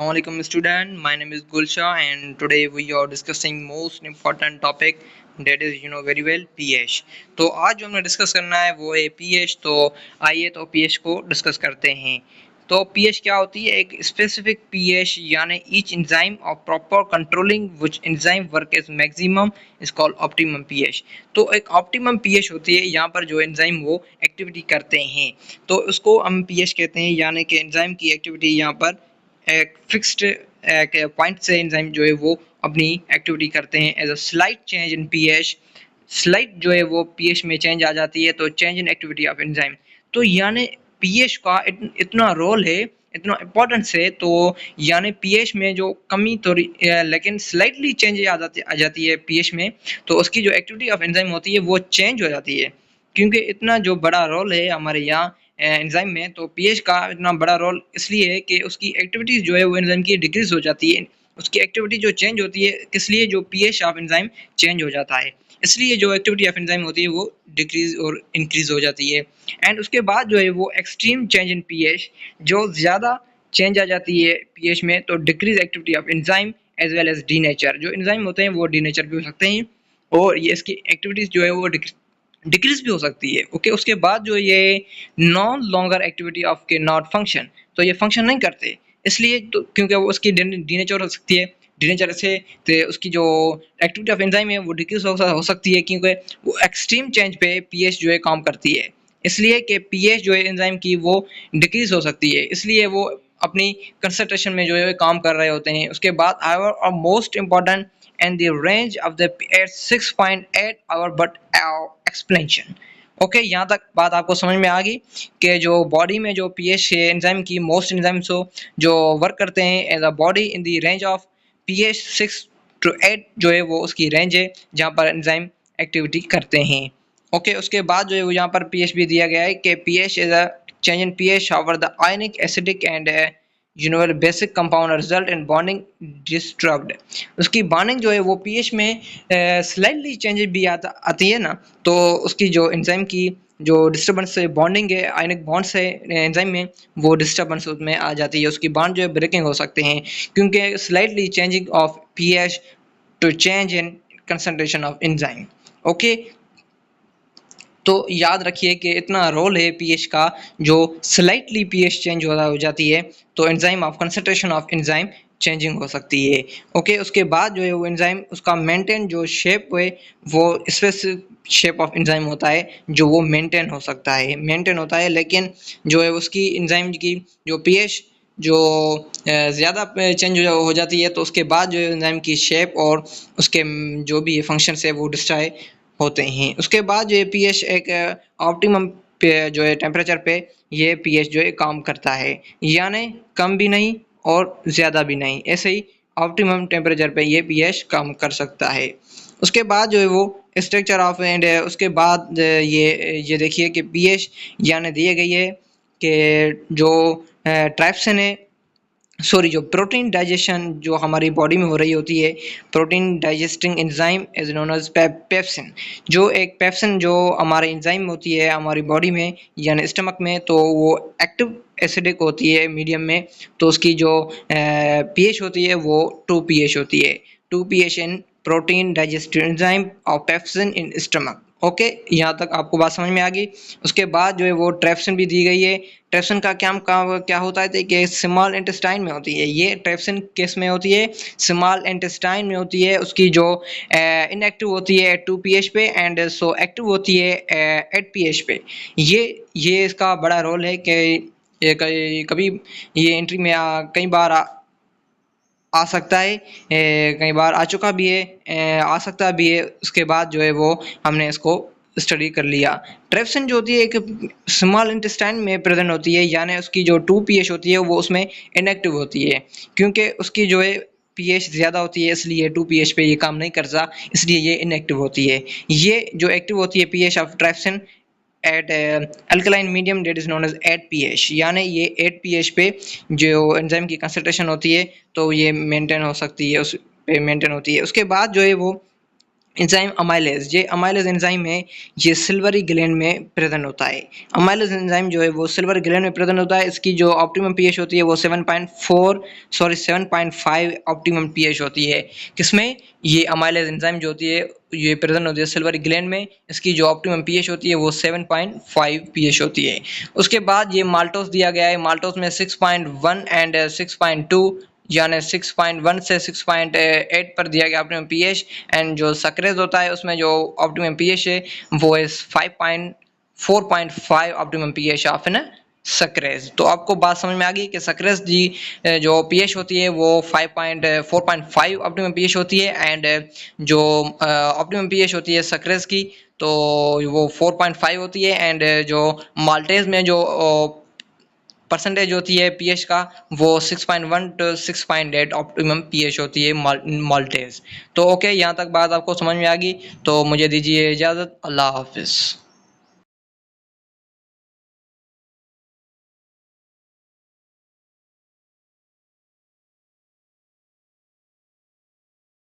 Assalamualaikum student, my name is Gulsha and today we are discussing most important topic that is very well pH। तो आज जो हमें discuss करना है वो है pH। तो आइए तो pH को डिस्कस करते हैं। तो pH क्या होती है? एक स्पेसिफिक pH यानी each enzyme of proper controlling which enzyme work as maximum is called optimum pH। तो एक ऑप्टिमम pH होती है यहाँ पर जो एंजाइम वो एक्टिविटी करते हैं तो उसको हम pH कहते हैं, यानी कि एंजाइम की एक्टिविटी यहाँ पर एक फिक्स्ड एक पॉइंट से एंजाइम जो है वो अपनी एक्टिविटी करते हैं। As a slight change in pH, slight जो है वो पीएच में चेंज आ जाती है तो change in activity of enzyme. तो यानी पीएच का इतना रोल है, इतना इम्पोर्टेंस है। तो यानी पीएच में जो कमी थोड़ी लेकिन स्लाइटली चेंज आ जाती है पीएच में, तो उसकी जो एक्टिविटी ऑफ एंजाइम होती है वो चेंज हो जाती है। क्योंकि इतना जो बड़ा रोल है हमारे यहाँ एंजाइम में, तो पीएच का इतना बड़ा रोल इसलिए है कि उसकी एक्टिविटीज जो है वो एंजाइम की डिक्रीज हो जाती है। उसकी एक्टिविटी जो चेंज होती है, इसलिए जो पीएच ऑफ एंजाइम चेंज हो जाता है, इसलिए जो एक्टिविटी ऑफ एंजाइम होती है वो डिक्रीज और इंक्रीज हो जाती है। एंड उसके बाद जो है वो एक्सट्रीम चेंज इन पीएच, जो ज़्यादा चेंज आ जाती है पीएच में, तो decrease activity of enzyme as well as denature. जो एंजाइम होते हैं वो डीनेचर भी हो सकते हैं और ये इसकी एक्टिविटीज जो है वो डिक्रीज भी हो सकती है। ओके, उसके बाद जो ये नॉन लॉन्गर एक्टिविटी ऑफ के नॉट फंक्शन, तो ये फंक्शन नहीं करते, इसलिए तो क्योंकि वो उसकी डीनेचर हो सकती है। डीनेचर से तो उसकी जो एक्टिविटी ऑफ एंजाइम है वो डिक्रीज हो सकती है, क्योंकि वो एक्सट्रीम चेंज पे पीएच जो है काम करती है। इसलिए कि पीएच जो है एंजाइम की वो डिक्रीज हो सकती है, इसलिए वो अपनी कंसंट्रेशन में जो है काम कर रहे होते हैं। उसके बाद our most important and the range of the at 6.8 hour but explanation. Okay, यहाँ तक बात आपको समझ में आ गई कि जो बॉडी में जो पीएच है एंजाइम की, मोस्ट एंजाइम्स हो जो वर्क करते हैं as a body in the range of pH 6 to 8 जो है वो उसकी रेंज है जहाँ पर एंजाइम एक्टिविटी करते हैं। ओके, उसके बाद जो है वो यहाँ पर पीएच भी दिया गया है कि pH is a change in pH over the ionic acidic and basic compound result in bonding disturbed. उसकी बॉन्डिंग जो है वो पीएच में स्लाइटली चेंजेस भी आती है ना, तो उसकी जो एंजाइम की जो डिस्टर्बेंस से बॉन्डिंग है, आयनिक बॉन्ड्स है एंजाइम में, वो डिस्टर्बेंस उसमें आ जाती है। उसकी बॉन्ड जो है ब्रेकिंग हो सकते हैं, क्योंकि slightly changing of pH to change in concentration of enzyme. Okay, तो याद रखिए कि इतना रोल है पीएच का, जो स्लाइटली पीएच चेंज हो जाती है तो enzyme of concentration of enzyme changing हो सकती है। ओके, उसके बाद जो है वो एंजाइम उसका मेंटेन जो शेप है वो स्पेसिफिक शेप ऑफ एंजाइम होता है जो वो मेंटेन हो सकता है, मेंटेन होता है। लेकिन जो है उसकी एंजाइम की जो पीएच जो ज़्यादा चेंज हो जाती है, तो उसके बाद जो है एंजाइम की शेप और उसके जो भी फंक्शंस है वो डिस्ट्रॉय होते हैं। उसके बाद जो है पीएच एक ऑप्टिमम पे जो है टेम्परेचर पे ये पीएच जो है काम करता है, यानी कम भी नहीं और ज़्यादा भी नहीं, ऐसे ही ऑप्टिमम टेम्परेचर पे ये पीएच काम कर सकता है। उसके बाद जो है वो स्ट्रक्चर ऑफ एंड उसके बाद ये देखिए कि पीएच यानी दिए गई है कि जो ट्राइप्सिन है, सॉरी, जो प्रोटीन डाइजेशन जो हमारी बॉडी में हो रही होती है, protein digesting enzyme is known as pepsin. जो एक पेप्सिन जो हमारे एंजाइम होती है हमारी बॉडी में यानी स्टमक में, तो वो एक्टिव एसिडिक होती है मीडियम में, तो उसकी जो पीएच होती है वो 2 पीएच होती है, 2 पीएच इन प्रोटीन डाइजेस्टिव एंजाइम और पेप्सिन इन स्टमक। ओके, यहाँ तक आपको बात समझ में आ गई। उसके बाद जो है वो ट्रेप्सिन भी दी गई है। ट्रेप्सिन का क्या होता है कि स्मॉल इंटेस्टाइन में होती है। ये ट्रेप्सिन किस में होती है? स्मॉल इंटेस्टाइन में होती है। उसकी जो इनएक्टिव होती है 2 पीएच पे एंड सो एक्टिव होती है 8 पीएच पे। ये इसका बड़ा रोल है कि ये कभी ये एंट्री में कई बार आ सकता है, कई बार आ चुका भी है, आ सकता भी है। उसके बाद जो है वो हमने इसको स्टडी कर लिया। ट्रेप्सिन जो होती है एक स्मॉल इंटेस्टाइन में प्रेजेंट होती है, यानी उसकी जो 2 पीएच होती है वो उसमें इनएक्टिव होती है, क्योंकि उसकी जो है पीएच ज़्यादा होती है, इसलिए 2 पीएच पे ये काम नहीं करता, इसलिए ये इनएक्टिव होती है। ये जो एक्टिव होती है pH of trypsin at alkaline medium that is known as 8 pH, यानी ये 8 पीएच पे जो एंजाइम की कंसंट्रेशन होती है तो ये मेंटेन हो सकती है, उस पे मेंटेन होती है। उसके बाद जो है वो एंजाइम अमाइलेज, ये अमाइलेज एंजाइम है, ये सिल्वरी ग्लैंड में प्रेजेंट होता है। अमाइलेज एंजाइम जो है वो सिल्वर ग्लैंड में प्रेजेंट होता है। इसकी जो ऑप्टिमम पीएच होती है वो 7.5 ऑप्टिमम पीएच होती है। किसमें? ये अमाइलेज एंजाइम जो होती है ये प्रेजेंट होती है सिल्वर ग्लैंड में। इसकी जो ऑप्टिमम पीएच होती है वो 7.5 पीएच होती है। उसके बाद ये माल्टोस दिया गया है। माल्टोस में 6.1 एंड 6.2 यानी 6.1 से 6.8 पर दिया गया ऑप्टिमम पीएच। एंड जो सक्रेज होता है उसमें जो ऑप्टिमम पीएच है वो है 4.5 ऑप्टिमम पीएच ऑफ एन सक्रेज। तो आपको बात समझ में आ गई कि सक्रेज जी जो पीएच होती है वो 4.5 ऑप्टिमम पीएच होती है। एंड जो ऑप्टिमम पीएच होती है सक्रेज की तो वो 4.5 होती है। एंड जो माल्टेज में जो परसेंटेज होती है पीएच का वो 6.1 to 6.8 ऑप्टिमम पीएच होती है माल्टेज। तो ओके, यहाँ तक बात आपको समझ में आ गई। तो मुझे दीजिए इजाज़त। अल्लाह हाफिज़।